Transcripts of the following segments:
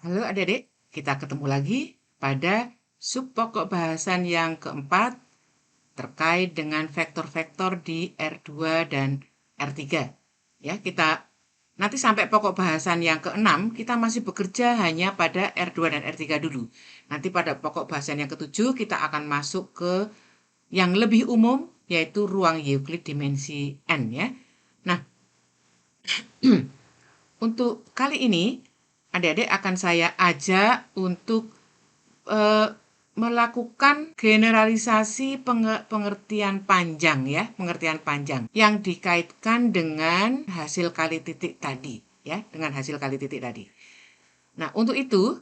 Halo adik-adik, kita ketemu lagi pada sub pokok bahasan yang keempat terkait dengan vektor-vektor di R2 dan R3. Ya, kita nanti sampai pokok bahasan yang keenam, kita masih bekerja hanya pada R2 dan R3 dulu. Nanti pada pokok bahasan yang ketujuh, kita akan masuk ke yang lebih umum, yaitu ruang Euclid dimensi N ya. Nah, untuk kali ini, adik-adik akan saya ajak untuk eh, melakukan generalisasi pengertian panjang ya, pengertian panjang yang dikaitkan dengan hasil kali titik tadi ya, dengan hasil kali titik tadi. Nah, untuk itu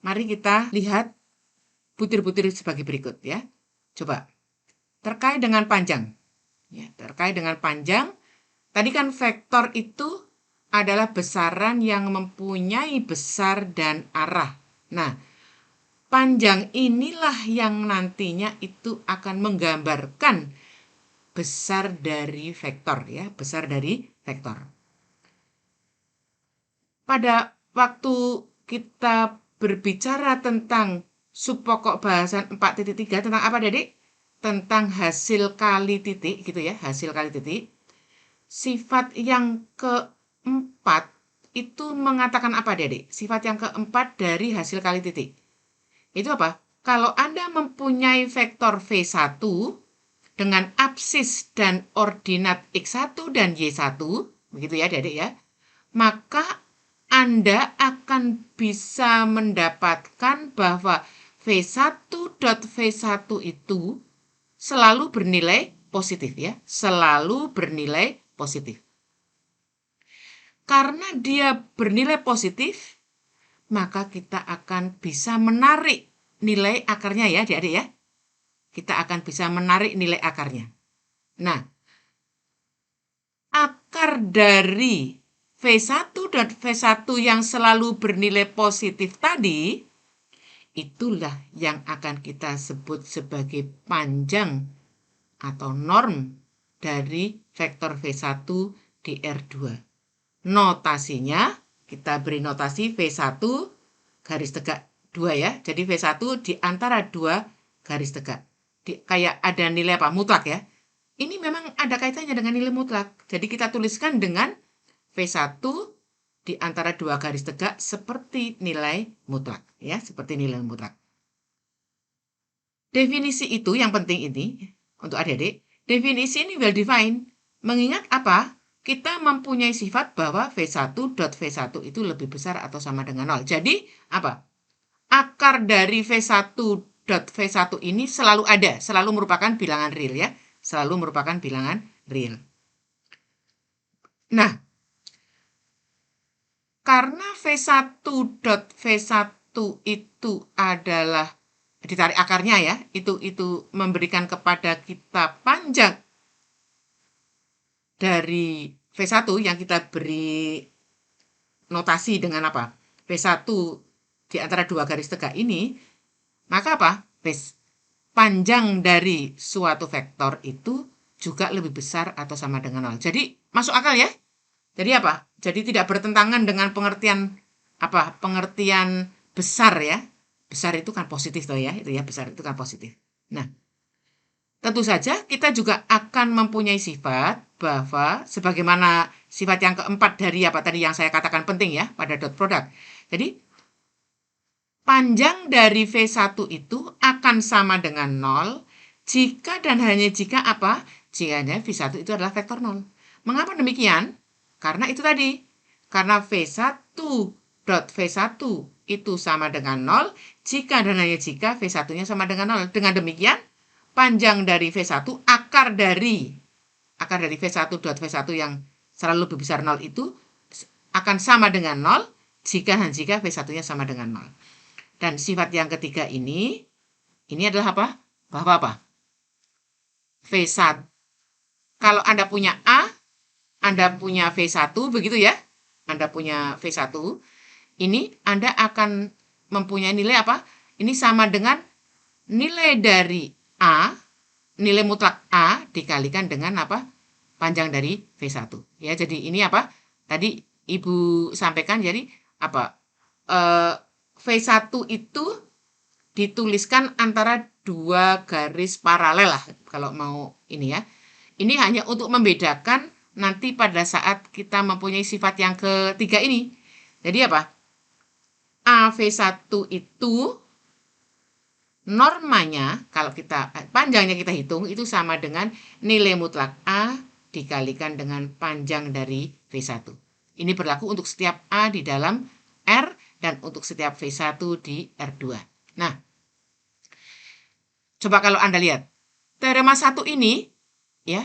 mari kita lihat butir-butir sebagai berikut ya. Coba terkait dengan panjang. Ya, terkait dengan panjang, tadi kan vektor itu adalah besaran yang mempunyai besar dan arah. Nah, panjang inilah yang nantinya itu akan menggambarkan besar dari vektor ya, besar dari vektor. Pada waktu kita berbicara tentang subpokok bahasan 4.3 tentang apa, Adik? Tentang hasil kali titik gitu ya, hasil kali titik. Sifat yang keempat itu mengatakan apa, Adik? Sifat yang keempat dari hasil kali titik. Itu apa? Kalau Anda mempunyai vektor V1 dengan absis dan ordinat X1 dan Y1, begitu ya adik ya, maka Anda akan bisa mendapatkan bahwa V1.V1 itu selalu bernilai positif ya, selalu bernilai positif. Karena dia bernilai positif, maka kita akan bisa menarik nilai akarnya ya adik-adik ya. Kita akan bisa menarik nilai akarnya. Nah, akar dari V1 dan V1 yang selalu bernilai positif tadi, itulah yang akan kita sebut sebagai panjang atau norm dari vektor V1 di R2. Notasinya, kita beri notasi V1 garis tegak 2 ya. Jadi V1 di antara 2 garis tegak. Kayak ada nilai apa? Mutlak ya. Ini memang ada kaitannya dengan nilai mutlak. Jadi kita tuliskan dengan V1 di antara 2 garis tegak seperti nilai mutlak ya, seperti nilai mutlak. Definisi itu yang penting ini untuk adik-adik. Definisi ini well defined. Mengingat apa? Kita mempunyai sifat bahwa V1.V1 itu lebih besar atau sama dengan 0. Jadi, apa? Akar dari V1.V1 ini selalu ada, selalu merupakan bilangan real ya. Selalu merupakan bilangan real. Nah, karena V1.V1 itu adalah ditarik akarnya ya, itu memberikan kepada kita panjang dari V1 yang kita beri notasi dengan apa? V1 di antara 2 garis tegak ini, maka apa? Panjang dari suatu vektor itu juga lebih besar atau sama dengan 0. Jadi, masuk akal ya? Jadi apa? Jadi tidak bertentangan dengan pengertian apa? Pengertian besar ya. Besar itu kan positif toh ya, itu ya, besar itu kan positif. Nah, tentu saja kita juga akan mempunyai sifat bahwa sebagaimana sifat yang keempat dari apa tadi yang saya katakan penting ya pada dot product. Jadi panjang dari V1 itu akan sama dengan 0 jika dan hanya jika apa? Jika V1 itu adalah vektor 0. Mengapa demikian? Karena itu tadi. Karena V1.V1 itu sama dengan 0 jika dan hanya jika V1-nya sama dengan 0. Dengan demikian, panjang dari V1, akar dari V1.V1 yang selalu lebih besar 0 itu akan sama dengan 0 jika dan jika V1-nya sama dengan 0. Dan sifat yang ketiga ini adalah apa? Bahwa apa? V1. Kalau Anda punya A, Anda punya V1, begitu ya? Anda punya V1, ini Anda akan mempunyai nilai apa? Ini sama dengan nilai dari A, nilai mutlak A dikalikan dengan apa? Panjang dari V1. Ya, jadi ini apa? Tadi Ibu sampaikan jadi apa? V1 itu dituliskan antara dua garis paralel lah kalau mau ini ya. Ini hanya untuk membedakan nanti pada saat kita mempunyai sifat yang ketiga ini. Jadi apa? AV1 itu normanya, kalau panjangnya kita hitung, itu sama dengan nilai mutlak A dikalikan dengan panjang dari V1. Ini berlaku untuk setiap A di dalam R dan untuk setiap V1 di R2. Nah, coba kalau Anda lihat, teorema 1 ini, ya,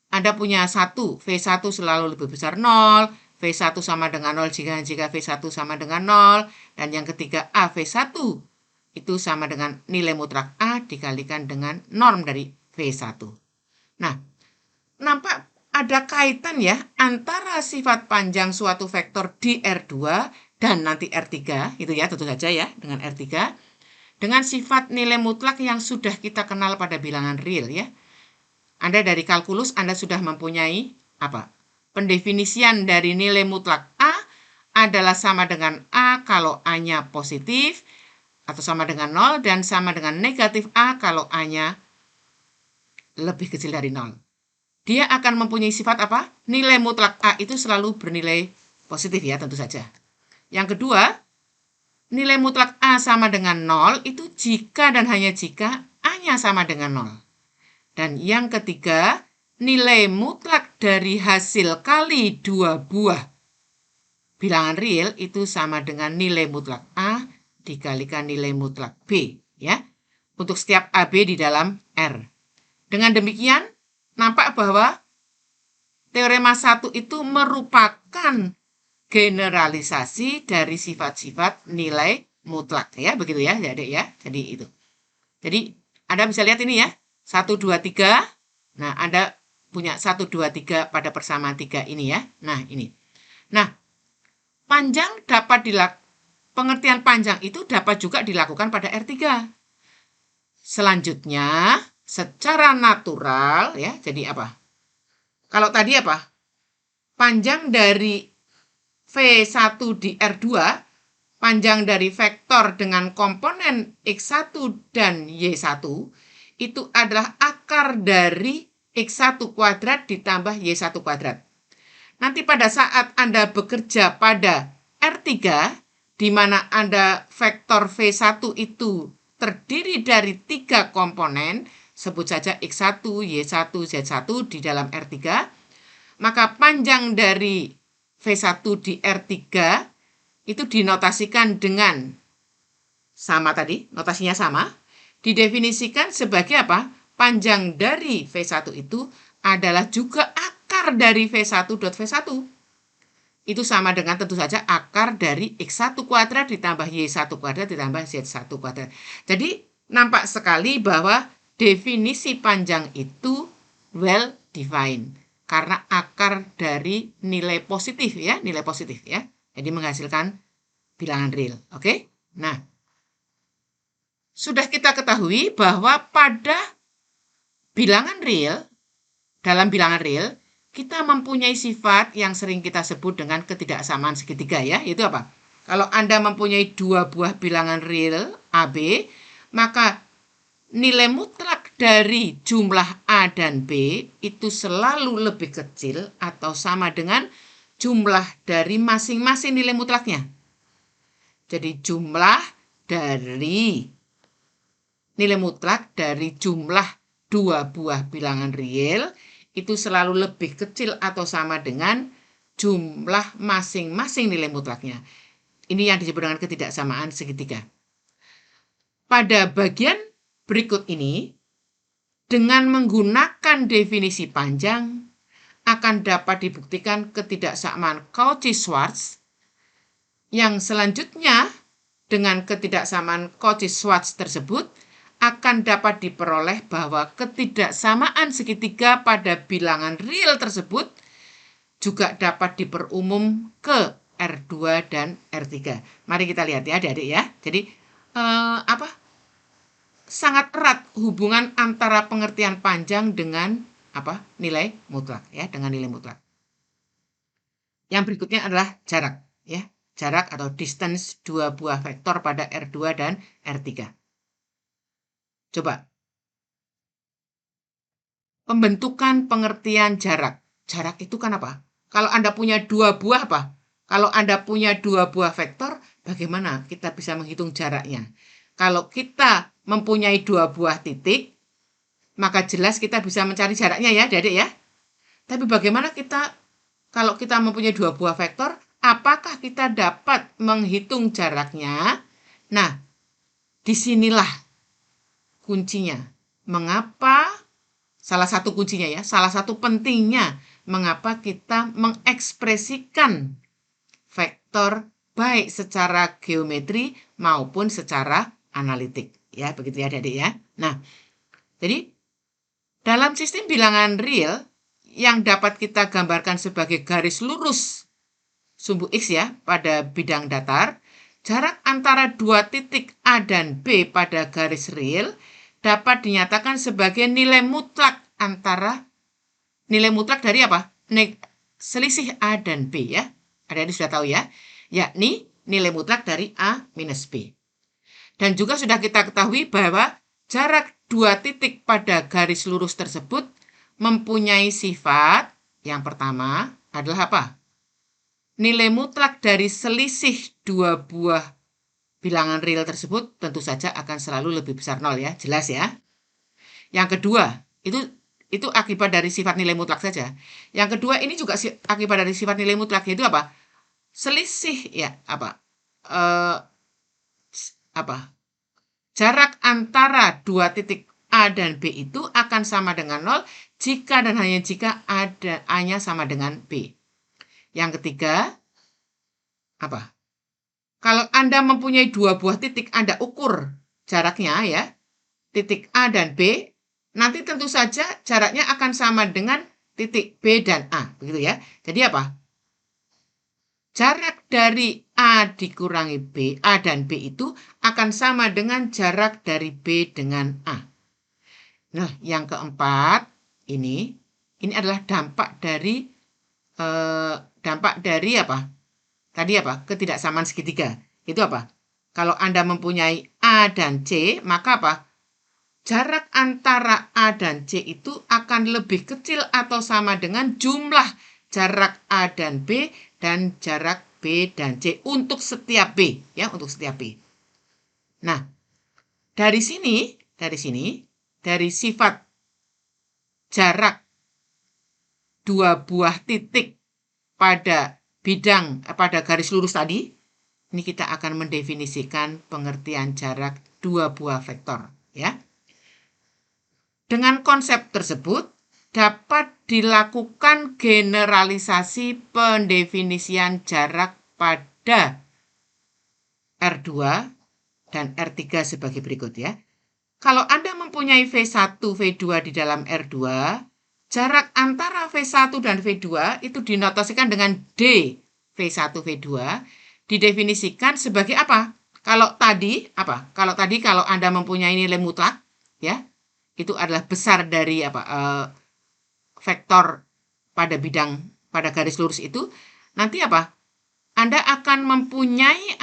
Anda punya 1, V1 selalu lebih besar 0, V1 sama dengan 0 jika V1 sama dengan 0, dan yang ketiga A V1 itu sama dengan nilai mutlak A dikalikan dengan norm dari V1. Nah, nampak ada kaitan ya antara sifat panjang suatu vektor di R2 dan nanti R3, itu ya tentu saja ya dengan R3, dengan sifat nilai mutlak yang sudah kita kenal pada bilangan real ya. Anda dari kalkulus Anda sudah mempunyai apa? Pendefinisian dari nilai mutlak A adalah sama dengan A kalau A-nya positif, atau sama dengan 0, dan sama dengan negatif A kalau A-nya lebih kecil dari 0. Dia akan mempunyai sifat apa? Nilai mutlak A itu selalu bernilai positif ya, tentu saja. Yang kedua, nilai mutlak A sama dengan 0 itu jika dan hanya jika A-nya sama dengan 0. Dan yang ketiga, nilai mutlak dari hasil kali dua buah bilangan real itu sama dengan nilai mutlak A dikalikan nilai mutlak B, ya, untuk setiap AB di dalam R. Dengan demikian, nampak bahwa teorema 1 itu merupakan generalisasi dari sifat-sifat nilai mutlak, ya, begitu ya, Adik ya. Jadi itu. Jadi, Anda bisa lihat ini ya, 1, 2, 3. Nah, Anda punya 1, 2, 3 pada persamaan 3 ini ya. Nah, ini. Nah, pengertian panjang itu dapat juga dilakukan pada R3. Selanjutnya, secara natural ya, jadi apa? Kalau tadi apa? Panjang dari V1 di R2, panjang dari vektor dengan komponen X1 dan Y1, itu adalah akar dari X1 kuadrat ditambah Y1 kuadrat. Nanti pada saat Anda bekerja pada R3, di mana Anda vektor V1 itu terdiri dari 3 komponen, sebut saja X1, Y1, Z1 di dalam R3, maka panjang dari V1 di R3 itu dinotasikan dengan sama tadi, notasinya sama, didefinisikan sebagai apa? Panjang dari V1 itu adalah juga akar dari V1.V1. Itu sama dengan tentu saja akar dari X1 kuadrat ditambah Y1 kuadrat ditambah Z1 kuadrat. Jadi nampak sekali bahwa definisi panjang itu well defined. Karena akar dari nilai positif ya, nilai positif ya. Jadi menghasilkan bilangan real. Oke? Nah, sudah kita ketahui bahwa pada bilangan real, dalam bilangan real, kita mempunyai sifat yang sering kita sebut dengan ketidaksamaan segitiga ya. Itu apa? Kalau Anda mempunyai dua buah bilangan real AB, maka nilai mutlak dari jumlah A dan B itu selalu lebih kecil atau sama dengan jumlah dari masing-masing nilai mutlaknya. Jadi jumlah dari nilai mutlak dari jumlah dua buah bilangan real itu selalu lebih kecil atau sama dengan jumlah masing-masing nilai mutlaknya. Ini yang disebut dengan ketidaksamaan segitiga. Pada bagian berikut ini, dengan menggunakan definisi panjang, akan dapat dibuktikan ketidaksamaan Cauchy-Schwarz, yang selanjutnya dengan ketidaksamaan Cauchy-Schwarz tersebut, akan dapat diperoleh bahwa ketidaksamaan segitiga pada bilangan real tersebut juga dapat diperumum ke R2 dan R3. Mari kita lihat ya adik-adik ya. Jadi sangat erat hubungan antara pengertian panjang dengan nilai mutlak ya, dengan nilai mutlak. Yang berikutnya adalah jarak ya. jarak atau distance dua buah vektor pada R2 dan R3. Coba. Pembentukan pengertian jarak. Jarak itu kan apa? Kalau Anda punya dua buah apa? Kalau Anda punya dua buah vektor, bagaimana kita bisa menghitung jaraknya? Kalau kita mempunyai dua buah titik, maka jelas kita bisa mencari jaraknya ya, adik-adik ya. Tapi bagaimana kalau kita mempunyai dua buah vektor, apakah kita dapat menghitung jaraknya? Nah, disinilah kuncinya. Mengapa? Salah satu kuncinya ya, salah satu pentingnya mengapa kita mengekspresikan vektor baik secara geometri maupun secara analitik. Ya, begitu ya adik-adik ya. Nah, jadi dalam sistem bilangan real yang dapat kita gambarkan sebagai garis lurus sumbu X ya pada bidang datar, jarak antara dua titik A dan B pada garis real dapat dinyatakan sebagai nilai mutlak dari apa? Selisih A dan B ya. Adik-adik sudah tahu ya, yakni nilai mutlak dari A minus B. Dan juga sudah kita ketahui bahwa jarak dua titik pada garis lurus tersebut mempunyai sifat yang pertama adalah apa? Nilai mutlak dari selisih dua buah bilangan real tersebut tentu saja akan selalu lebih besar 0 ya, jelas ya. Yang kedua, itu akibat dari sifat nilai mutlak saja. Yang kedua ini juga akibat dari sifat nilai mutlak, yaitu apa? Selisih ya, jarak antara dua titik A dan B itu akan sama dengan 0 jika dan hanya jika A-nya sama dengan B. Yang ketiga, apa? Kalau Anda mempunyai dua buah titik, Anda ukur jaraknya ya, titik A dan B, nanti tentu saja jaraknya akan sama dengan titik B dan A, begitu ya. Jadi apa? Jarak dari A dikurangi B, A dan B itu akan sama dengan jarak dari B dengan A. Nah, yang keempat, ini adalah dampak dari apa? Tadi apa? Ketidaksamaan segitiga. Itu apa? Kalau Anda mempunyai A dan C, maka apa? Jarak antara A dan C itu akan lebih kecil atau sama dengan jumlah jarak A dan B dan jarak B dan C untuk setiap B, ya, untuk setiap B. Nah, dari sifat jarak dua buah titik pada garis lurus tadi, ini kita akan mendefinisikan pengertian jarak dua buah vektor, ya. Dengan konsep tersebut dapat dilakukan generalisasi pendefinisian jarak pada R2 dan R3 sebagai berikut ya. Kalau Anda mempunyai V1, V2 di dalam R2, jarak antara V1 dan V2 itu dinotasikan dengan D V1, V2, didefinisikan sebagai apa? Kalau tadi kalau Anda mempunyai nilai mutlak, ya, itu adalah besar dari vektor pada garis lurus itu, nanti apa? Anda akan mempunyai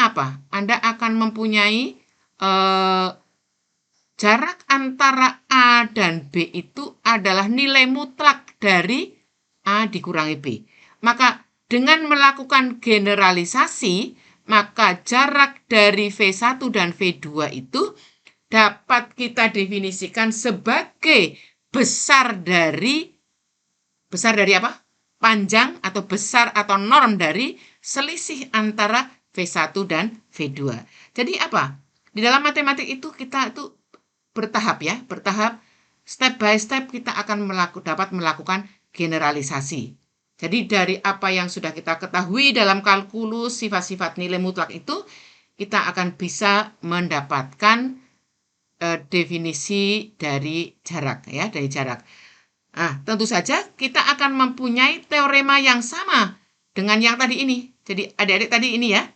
jarak antara A dan B itu adalah nilai mutlak dari A dikurangi B. Maka dengan melakukan generalisasi, maka jarak dari V1 dan V2 itu dapat kita definisikan sebagai besar dari apa? Panjang atau besar atau norm dari selisih antara V1 dan V2. Jadi apa? Di dalam matematik itu kita itu bertahap, step by step kita akan dapat melakukan generalisasi. Jadi dari apa yang sudah kita ketahui dalam kalkulus sifat-sifat nilai mutlak itu, kita akan bisa mendapatkan definisi dari jarak, ya, dari jarak. Nah, tentu saja kita akan mempunyai teorema yang sama dengan yang tadi ini. Jadi adik-adik tadi ini ya,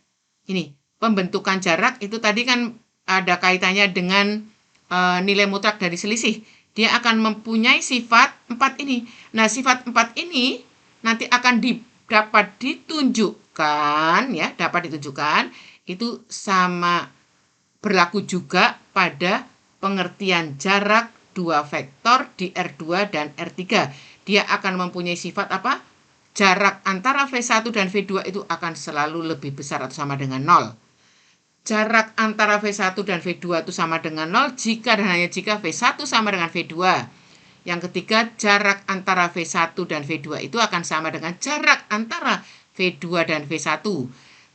ini pembentukan jarak itu tadi kan ada kaitannya dengan nilai mutlak dari selisih. Dia akan mempunyai sifat 4 ini. Nah, sifat 4 ini nanti akan dapat ditunjukkan ditunjukkan ya, dapat ditunjukkan itu sama berlaku juga pada pengertian jarak dua vektor di R2 dan R3. Dia akan mempunyai sifat apa? Jarak antara V1 dan V2 itu akan selalu lebih besar atau sama dengan 0. Jarak antara V1 dan V2 itu sama dengan 0 jika dan hanya jika V1 sama dengan V2. Yang ketiga, jarak antara V1 dan V2 itu akan sama dengan jarak antara V2 dan V1.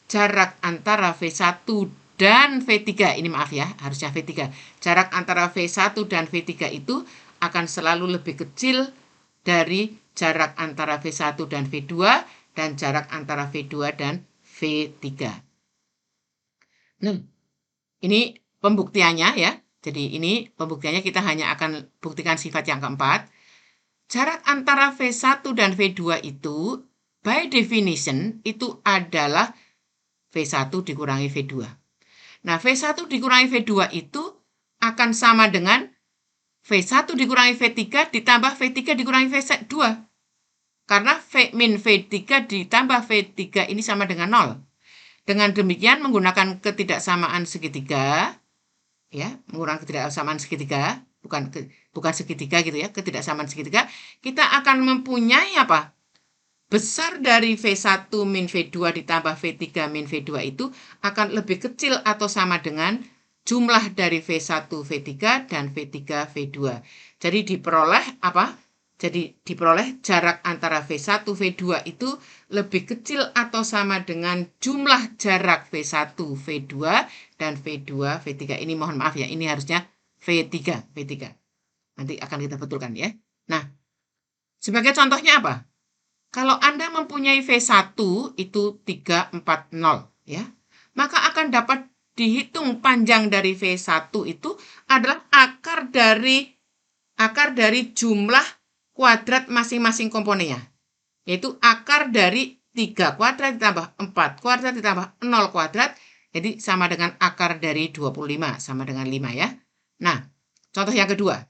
Jarak antara V1 dan V3, ini maaf ya, harusnya V3. Jarak antara V1 dan V3 itu akan selalu lebih kecil dari jarak antara V1 dan V2 dan jarak antara V2 dan V3. Nah, ini pembuktiannya ya. Jadi ini pembuktiannya kita hanya akan buktikan sifat yang keempat. Jarak antara V1 dan V2 itu by definition itu adalah V1 dikurangi V2. Nah, V1 dikurangi V2 itu akan sama dengan V1 dikurangi V3 ditambah V3 dikurangi V2. Karena V min V3 ditambah V3 ini sama dengan 0. Dengan demikian menggunakan ketidaksamaan segitiga, ya, menggunakan ketidaksamaan segitiga, bukan segitiga gitu ya, ketidaksamaan segitiga, kita akan mempunyai apa? Besar dari V1 min V2 ditambah V3 min V2 itu akan lebih kecil atau sama dengan jumlah dari V1 V3 dan V3 V2. Jadi diperoleh apa? Jadi diperoleh jarak antara V1 V2 itu lebih kecil atau sama dengan jumlah jarak V1 V2 dan V2 V3. Ini mohon maaf ya, ini harusnya V3. Nanti akan kita betulkan ya. Nah, sebagai contohnya apa? Kalau Anda mempunyai V1 itu 340 ya, maka akan dapat dihitung panjang dari V1 itu adalah akar dari jumlah kuadrat masing-masing komponennya. Yaitu akar dari 3 kuadrat ditambah 4 kuadrat ditambah 0 kuadrat. Jadi sama dengan akar dari 25, sama dengan 5 ya. Nah, contoh yang kedua.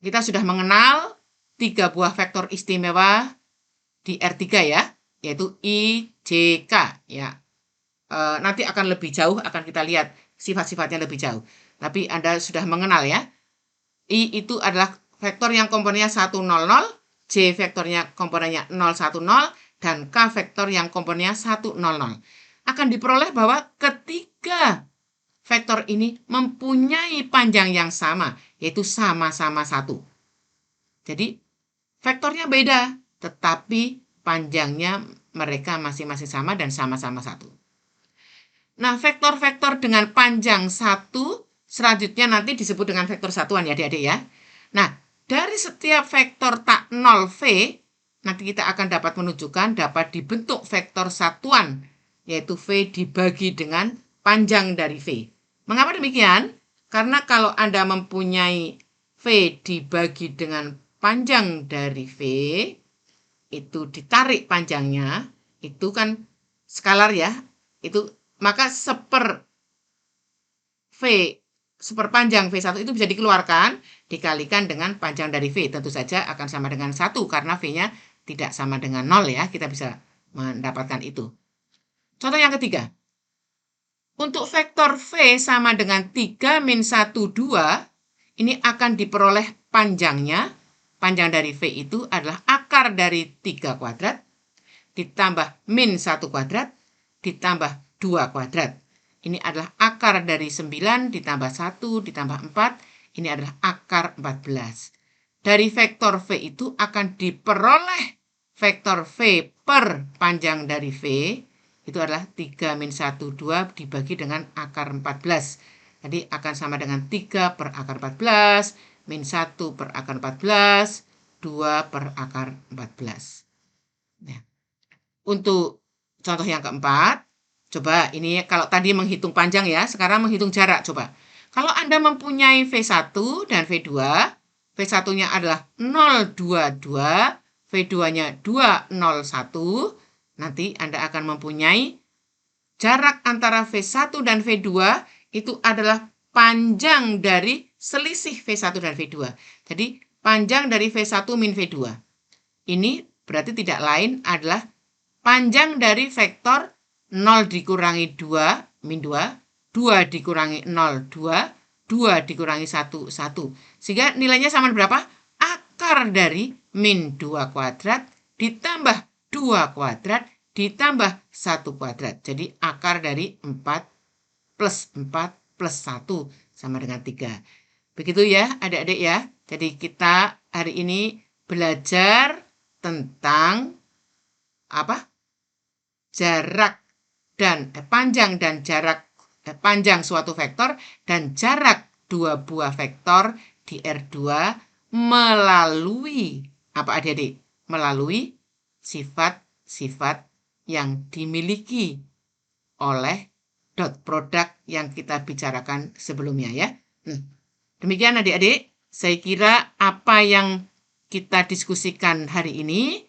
Kita sudah mengenal 3 buah vektor istimewa di R3 ya, yaitu I, J, K ya. Nanti akan lebih jauh, akan kita lihat sifat-sifatnya lebih jauh. Tapi Anda sudah mengenal ya. I itu adalah vektor yang komponennya 1, 0, 0, J vektornya komponennya 0, 1, 0, dan K vektor yang komponennya 1, 0, 0. Akan diperoleh bahwa ketiga vektor ini mempunyai panjang yang sama, yaitu sama-sama 1. Jadi, vektornya beda, tetapi panjangnya mereka masing-masing sama dan sama-sama 1. Nah, vektor-vektor dengan panjang 1 selanjutnya nanti disebut dengan vektor satuan ya adik-adik ya. Nah, dari setiap vektor tak 0V, nanti kita akan dapat menunjukkan dapat dibentuk vektor satuan, yaitu V dibagi dengan panjang dari V. Mengapa demikian? Karena kalau Anda mempunyai V dibagi dengan panjang dari V, itu ditarik panjangnya, itu kan skalar ya, itu maka seperpanjang V1 itu bisa dikeluarkan, dikalikan dengan panjang dari V. Tentu saja akan sama dengan 1, karena V-nya tidak sama dengan 0 ya. Kita bisa mendapatkan itu. Contoh yang ketiga. Untuk vektor V sama dengan 3 min 1, 2, ini akan diperoleh panjangnya. Panjang dari V itu adalah akar dari 3 kuadrat, ditambah min 1 kuadrat, ditambah 2 kuadrat. Ini adalah akar dari 9 ditambah 1 ditambah 4. Ini adalah akar 14. Dari vektor V itu akan diperoleh vektor V per panjang dari V. Itu adalah 3 min 1, 2 dibagi dengan akar 14. Jadi akan sama dengan 3 per akar 14, min 1 per akar 14, 2 per akar 14. Nah, untuk contoh yang keempat, coba ini kalau tadi menghitung panjang ya, sekarang menghitung jarak coba. Kalau Anda mempunyai V1 dan V2, V1-nya adalah 022, V2-nya 201, nanti Anda akan mempunyai jarak antara V1 dan V2 itu adalah panjang dari selisih V1 dan V2. Jadi panjang dari V1 min V2. Ini berarti tidak lain adalah panjang dari vektor 0 dikurangi 2, min 2, 2 dikurangi 0, 2, 2 dikurangi 1, 1. Sehingga nilainya sama berapa? Akar dari min 2 kuadrat ditambah 2 kuadrat ditambah 1 kuadrat. Jadi akar dari 4 plus 4 plus 1 sama dengan 3. Begitu ya adik-adik ya. Jadi kita hari ini belajar tentang apa? Jarak dan panjang dan jarak panjang suatu vektor dan jarak dua buah vektor di R2 melalui apa adik-adik? Melalui sifat-sifat yang dimiliki oleh dot product yang kita bicarakan sebelumnya ya. Demikian adik-adik, saya kira apa yang kita diskusikan hari ini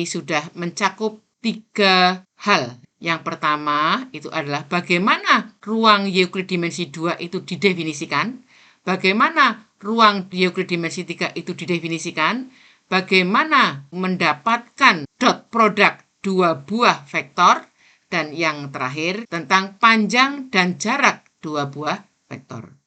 sudah mencakup 3 hal. Yang pertama itu adalah bagaimana ruang Euclid dimensi 2 itu didefinisikan, bagaimana ruang Euclid dimensi 3 itu didefinisikan, bagaimana mendapatkan dot product dua buah vektor, dan yang terakhir tentang panjang dan jarak dua buah vektor.